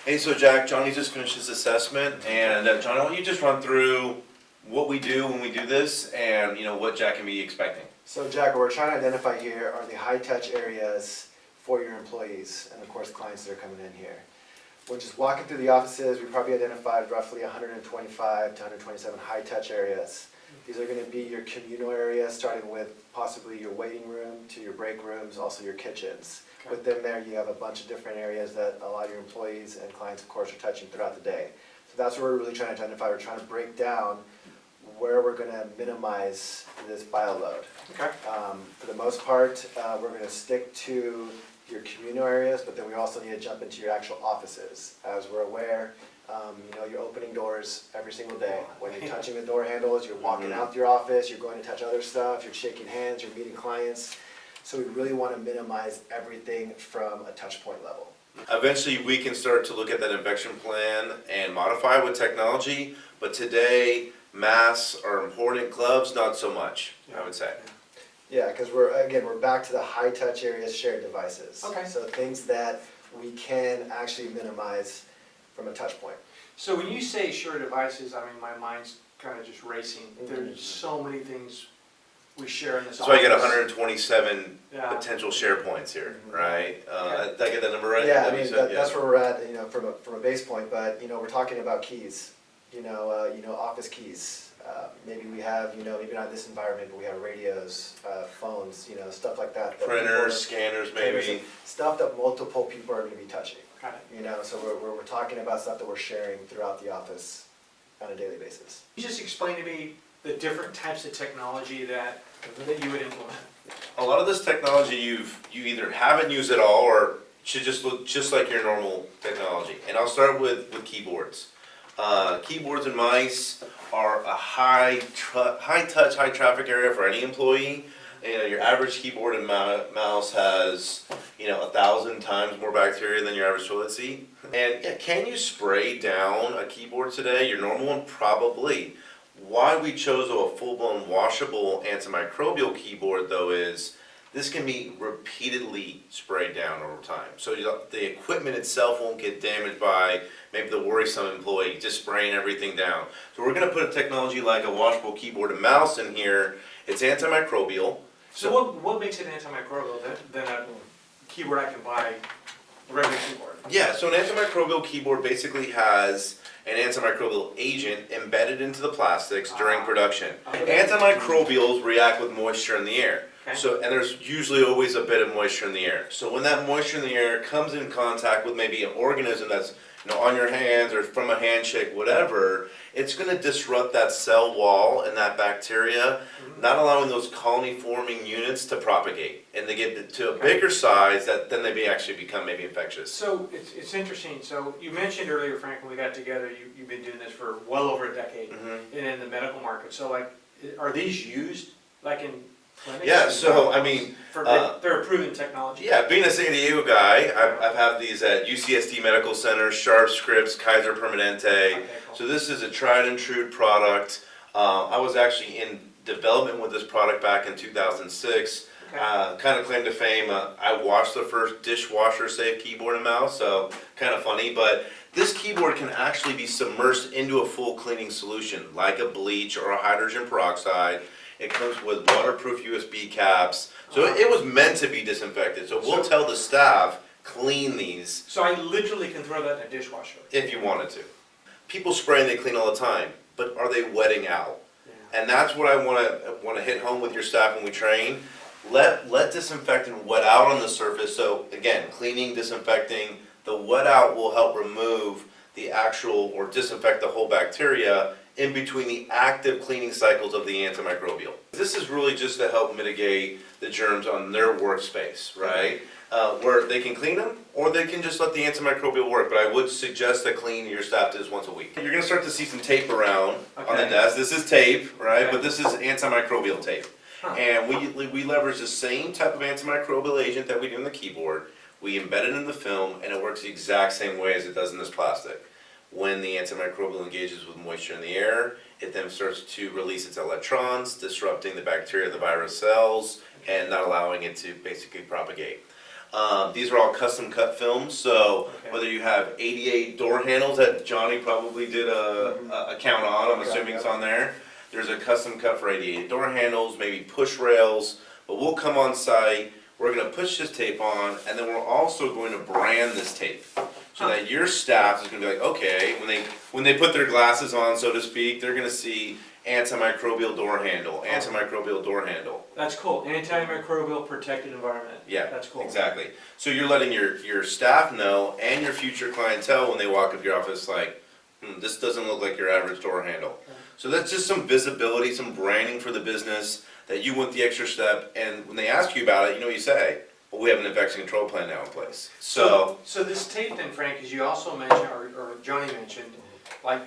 Hey, so Jack, Johnny just finished his assessment, and Johnny, why don't you just run through what we do when we do this, and what Jack can be expecting. So Jack, what we're trying to identify here are the high-touch areas for your employees and of course clients that are coming in here. We're just walking through the offices. We probably identified roughly 125 to 127 high-touch areas. These are going to be your communal areas, starting with possibly your waiting room to your break rooms, also your kitchens. Okay. Within there, you have a bunch of different areas that a lot of your employees and clients, of course, are touching throughout the day. So that's what we're really trying to identify. We're trying to break down where we're going to minimize this bio load. Okay. For the most part, we're going to stick to your communal areas, but then we also need to jump into your actual offices. As we're aware, you're opening doors every single day. When you're touching the door handles, you're walking out your office, you're going to touch other stuff, you're shaking hands, you're meeting clients. So we really want to minimize everything from a touch point level. Eventually, we can start to look at that infection plan and modify with technology, but today, masks are important, gloves, not so much, I would say. Yeah, because we're back to the high touch areas, shared devices. Okay. So things that we can actually minimize from a touch point. So when you say shared devices, I mean, my mind's kind of just racing. There's so many things we share in this So I office. get 127 Yeah. potential share points here, right? Did I get that number right? Yeah, That I mean, you said? that's where we're at, from a base point, but, we're talking about keys, office keys. Maybe we have, maybe not in this environment, but we have radios, phones, stuff like that. Printers, scanners, maybe. Stuff that multiple people are going to be touching. Got it. So we're talking about stuff that we're sharing throughout the office on a daily basis. Can you just explain to me the different types of technology that you would implement? A lot of this technology you either haven't used at all or should just look just like your normal technology. And I'll start with keyboards. Keyboards and mice are a high touch, high traffic area for any employee. Your average keyboard and mouse has 1,000 times more bacteria than your average toilet seat. And yeah, can you spray down a keyboard today? Your normal one, probably. Why we chose a full-blown washable antimicrobial keyboard though is this can be repeatedly sprayed down over time. So the equipment itself won't get damaged by maybe the worrisome employee just spraying everything down. So we're going to put a technology like a washable keyboard and mouse in here. It's antimicrobial. So what makes it antimicrobial than a keyboard I can buy, a regular keyboard? Yeah, so an antimicrobial keyboard basically has an antimicrobial agent embedded into the plastics during production. Okay. Antimicrobials react with moisture in the air. Okay. And there's usually always a bit of moisture in the air. So when that moisture in the air comes in contact with maybe an organism that's on your hands or from a handshake, whatever, it's going to disrupt that cell wall and that bacteria, not allowing those colony-forming units to propagate. And they get to a bigger size that then they may actually become maybe infectious. So it's interesting. So you mentioned earlier, Frank, when we got together, you've been doing this for well over a decade and in the medical market. So are these used in clinics? Yeah, so I mean, they're a proven technology. Yeah, being a San Diego guy, I've had these at UCSD Medical Center, Sharp Scripts, Kaiser Permanente. Okay, cool. So this is a tried and true product. I was actually in development with this product back in 2006. Okay. Kind of claim to fame, I watched the first dishwasher safe keyboard and mouse, so kind of funny. But this keyboard can actually be submersed into a full cleaning solution, like a bleach or a hydrogen peroxide. It comes with waterproof USB caps. So it was meant to be disinfected. So we'll tell the staff, clean these. So I literally can throw that in a dishwasher? If you wanted to. People spray and they clean all the time, but are they wetting out? Yeah. And that's what I want to hit home with your staff when we train. Let disinfectant wet out on the surface. So again, cleaning, disinfecting, the wet out will help remove the actual or disinfect the whole bacteria in between the active cleaning cycles of the antimicrobial. This is really just to help mitigate the germs on their workspace, right? Where they can clean them or they can just let the antimicrobial work, but I would suggest that clean your staff does once a week. You're going to start to see some tape around on the desk. This is tape, right? Okay. But this is antimicrobial tape. Huh. And we leverage the same type of antimicrobial agent that we do in the keyboard. We embed it in the film and it works the exact same way as it does in this plastic. When the antimicrobial engages with moisture in the air, it then starts to release its electrons, disrupting the bacteria, the virus cells, and not allowing it to basically propagate. These are all custom cut films, so Okay. whether you have 88 door handles that Johnny probably did a count on, I'm Okay, assuming it's yeah. on there. There's a custom cut for 88 door handles, maybe push rails, but we'll come on site, we're gonna push this tape on, and then we're also going to brand this tape. So that your staff is gonna be like, okay, when they put their glasses on, so to speak, they're gonna see antimicrobial door handle, antimicrobial door handle. That's cool, antimicrobial protected environment. Yeah, That's cool. exactly. So you're letting your staff know and your future clientele when they walk up your office, like, this doesn't look like your average door handle. So that's just some visibility, some branding for the business, that you went the extra step, and when they ask you about it, you know what you say, well, we have an infection control plan now in place. So, this tape then, Frank, as you also mentioned, or Johnny mentioned, like,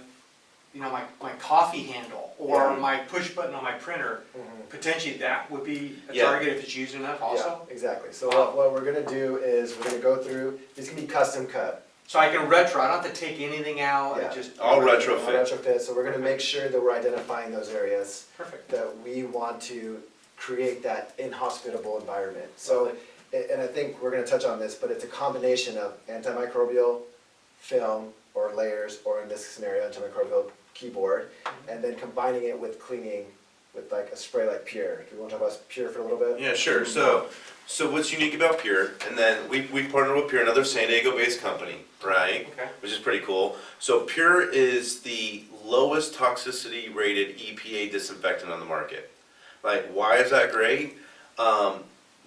you know, my coffee handle, or Yeah. my push button on my printer, Mhm. potentially that would be a Yeah. target if it's used enough also? Yeah, exactly. So what we're gonna do is, we're gonna go through, these can be custom cut. So I can retro, I don't have to take anything out, Yeah. I just. all retrofit. Retrofit, so we're gonna make sure that we're identifying those areas Perfect. that we want to create that inhospitable environment. So, and I think we're gonna touch on this, but it's a combination of antimicrobial film or layers, or in this scenario, antimicrobial keyboard, and then combining it with cleaning with like a spray like Pure. Do you wanna talk about Pure for a little bit? Yeah, sure. So what's unique about Pure, and then we partnered with Pure, another San Diego-based company, right? Okay. Which is pretty cool. So Pure is the lowest toxicity rated EPA disinfectant on the market. Like, why is that great?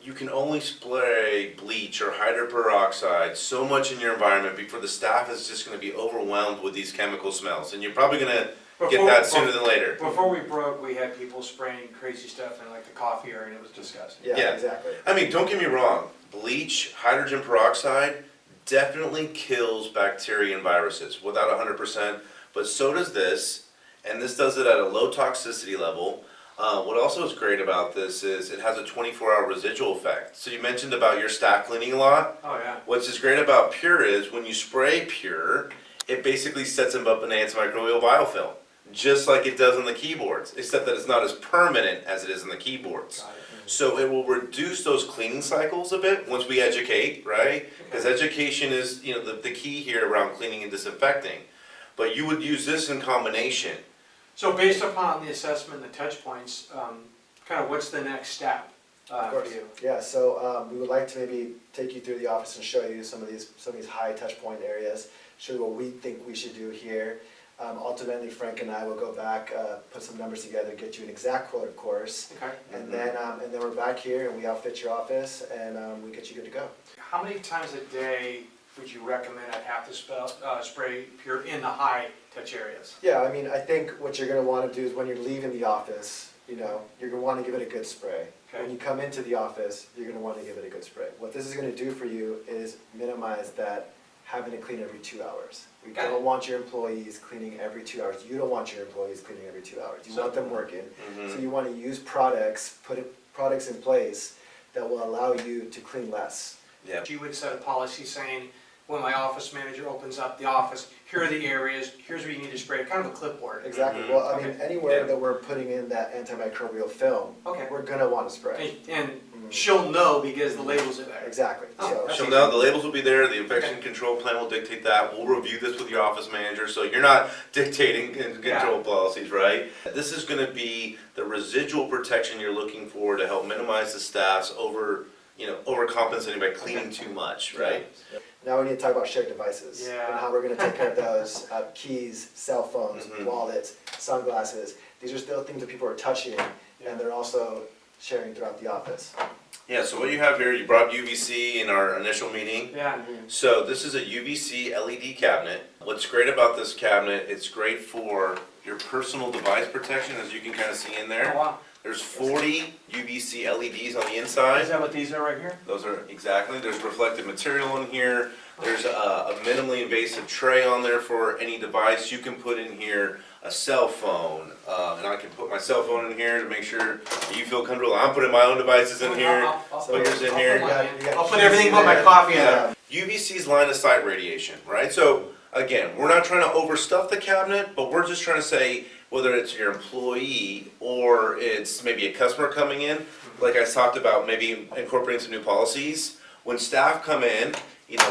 You can only spray bleach or hydroperoxide so much in your environment before the staff is just gonna be overwhelmed with these chemical smells. And you're probably gonna get that sooner than later. Before we broke, we had people spraying crazy stuff in like the coffee area, and it was disgusting. Yeah, Yeah. exactly. I mean, don't get me wrong, bleach, hydrogen peroxide definitely kills bacteria and viruses without 100%, but so does this, and this does it at a low toxicity level. What also is great about this is it has a 24-hour residual effect. So you mentioned about your staff cleaning a lot. Oh, yeah. What's just great about Pure is when you spray Pure, it basically sets them up an antimicrobial biofilm, just like it does on the keyboards, except that it's not as permanent as it is in the keyboards. Got it. So it will reduce those cleaning cycles a bit once we educate, right? Because education is, you know, the key here around cleaning and disinfecting. But you would use this in combination. So based upon the assessment and the touch points, kind of what's the next step Of for course. you? Yeah, so we would like to maybe take you through the office and show you some of these high touch point areas, show you what we think we should do here. Ultimately, Frank and I will go back, put some numbers together, get you an exact quote, of course, Okay. and then we're back here and we outfit your office and we get you good to go. How many times a day would you recommend I have to spray Pure in the high touch areas? Yeah, I mean, I think what you're gonna wanna do is when you're leaving the office, you know, you're gonna wanna give it a good spray. When Okay. you come into the office, you're gonna wanna give it a good spray. What this is gonna do for you is minimize that having to clean every 2 hours. We Got it. don't want your employees cleaning every 2 hours. You don't want your employees cleaning every 2 hours. You want them working. So you wanna use products, products in place that will allow you to clean less. Yeah. You would set a policy saying, when my office manager opens up the office, here are the areas, here's where you need to spray, kind of a clipboard. Exactly. Mhm. Well, I mean, Okay. anywhere Yeah. that we're putting in that antimicrobial film, Okay. we're gonna wanna spray. And she'll know because the labels are there. Exactly. Oh, So that's She'll know, the labels will be there, the infection Okay. control plan will dictate that, we'll review this with your office manager, so you're not dictating control policies, right? This is gonna be the residual protection you're looking for to help minimize the staff's overcompensating by cleaning too much, right? now we need to talk about shared devices Yeah. and how we're gonna take care of those, keys, cell phones, Mhm. wallets, sunglasses. These are still things that people are touching and they're also sharing throughout the office. Yeah, so what you have here, you brought UVC in our initial meeting. Yeah. So this is a UVC LED cabinet. What's great about this cabinet, it's great for your personal device protection, as you can kind of see in Oh, there. wow. There's 40 UVC LEDs on the Is inside. that what these are right here? Those are, exactly, there's reflective material in here. There's a minimally invasive tray on there for any device. You can put in here a cell phone, and I can put my cell phone in here to make sure that you feel comfortable. I'm putting my own devices in here. I'll So put yours in I'll here. put mine in. You got I'll put keys everything in but my there. coffee in Yeah. there. UVC's line of sight radiation, right? So again, we're not trying to overstuff the cabinet, but we're just trying to say whether it's your employee or it's maybe a customer coming in, like I talked about, maybe incorporating some new policies. when staff come in,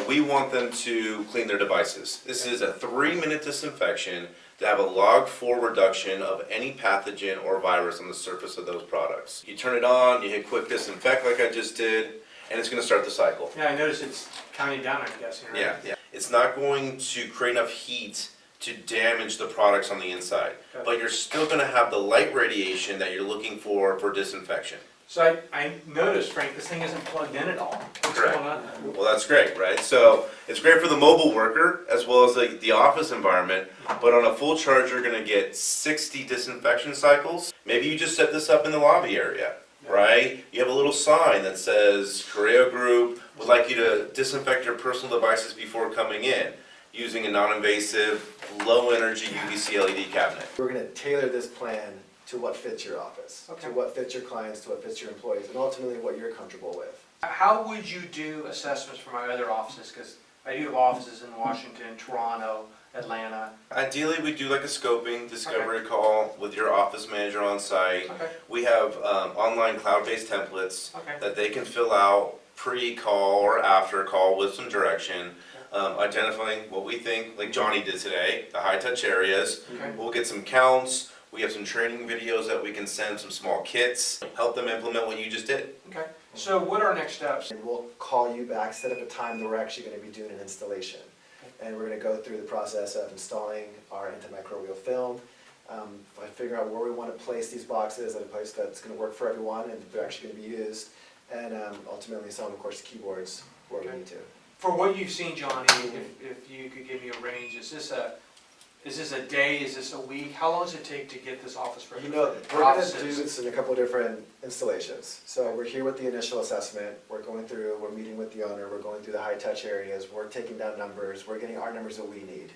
we want them to clean their devices. This is a 3-minute disinfection to have a log 4 reduction of any pathogen or virus on the surface of those products. You turn it on, you hit quick disinfect like I just did, and it's gonna start the cycle. Yeah, I noticed it's counting down, I'm guessing, right? Yeah. It's not going to create enough heat to damage the products on the inside, Okay. but you're still gonna have the light radiation that you're looking for disinfection. So I noticed, Frank, this thing isn't plugged in at all. What's Correct. going on? Well, that's great, right? So it's great for the mobile worker as well as the office environment, but on a full charge, you're gonna get 60 disinfection cycles. Maybe you just set this up in the lobby area, right? You have a little sign that says, Corrao Group would like you to disinfect your personal devices before coming in, using a non-invasive, low-energy UVC LED cabinet. We're gonna tailor this plan to what fits your office, Okay. to what fits your clients, to what fits your employees, and ultimately what you're comfortable with. How would you do assessments for my other offices? Because I do have offices in Washington, Toronto, Atlanta. Ideally, we do like a scoping discovery call with your office manager on site. Okay, We have online cloud-based templates okay. that they can fill out pre-call or after call with some direction, identifying what we think, like Johnny did today, the high-touch areas. Okay. We'll get some counts. We have some training videos that we can send, some small kits, help them implement what you just did. Okay. So what are next steps? And we'll call you back, set up a time that we're actually gonna be doing an installation. And we're gonna go through the process of installing our antimicrobial film, figure out where we wanna place these boxes at a place that's gonna work for everyone and they're actually gonna be used. And ultimately install, of course, the keyboards where we need to. For what you've seen, Johnny, if you could give me a range, is this a day, is this a week? How long does it take to get this office ready? You know, for we're gonna offices? do this in a couple different installations. So we're here with the initial assessment, we're meeting with the owner, we're going through the high-touch areas, we're taking down numbers, we're getting our numbers that we need.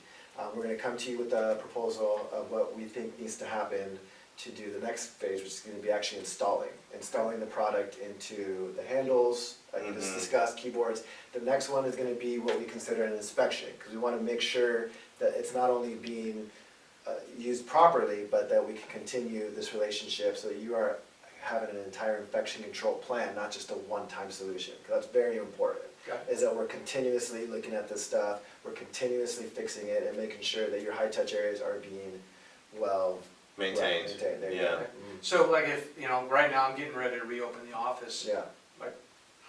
We're gonna come to you with a proposal of what we think needs to happen to do the next phase, which is gonna be actually installing the product into the handles, you just discussed keyboards. The next one is gonna be what we consider an inspection, because we wanna make sure that it's not only being used properly, but that we can continue this relationship so that you are having an entire infection control plan, not just a one-time solution, because that's very important. Got Is that we're continuously looking at this stuff, we're continuously fixing it and making sure that your high-touch areas are being well Maintained. There you Yeah. go. Okay. So like if, right now I'm getting ready to reopen the office. Yeah.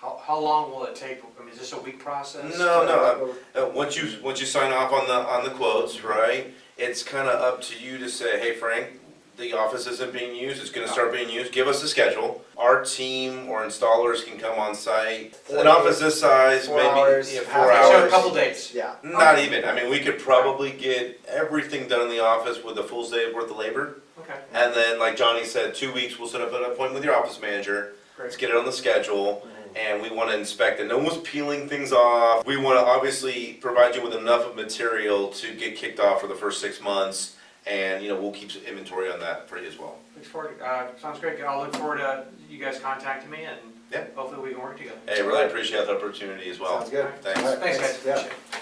How long will it take? I mean, is this a week process? No. Once you sign off on the quotes, right? It's kind of up to you to say, hey Frank, the office isn't being used. It's going to start being used. Give us a schedule. Our team or installers can come on site. An office this size, 4 maybe hours, 4 half an hours. So a couple days. Yeah. Not even. I mean, we could probably get everything done in the office with a full day's worth of labor. Okay, And then, like Johnny said, 2 weeks, we'll set up an appointment with your office manager. Let's great. get it on the schedule. And we want to inspect it. No one's peeling things off. We want to obviously provide you with enough of material to get kicked off for the first 6 months. And, we'll keep some inventory on that for you as well. Looks forward, sounds great. I'll look forward to you guys contacting me and Yeah. hopefully we can work together. Hey, really appreciate the opportunity as well. Sounds good. Thanks. All right, Thanks, guys. Yeah. Appreciate it.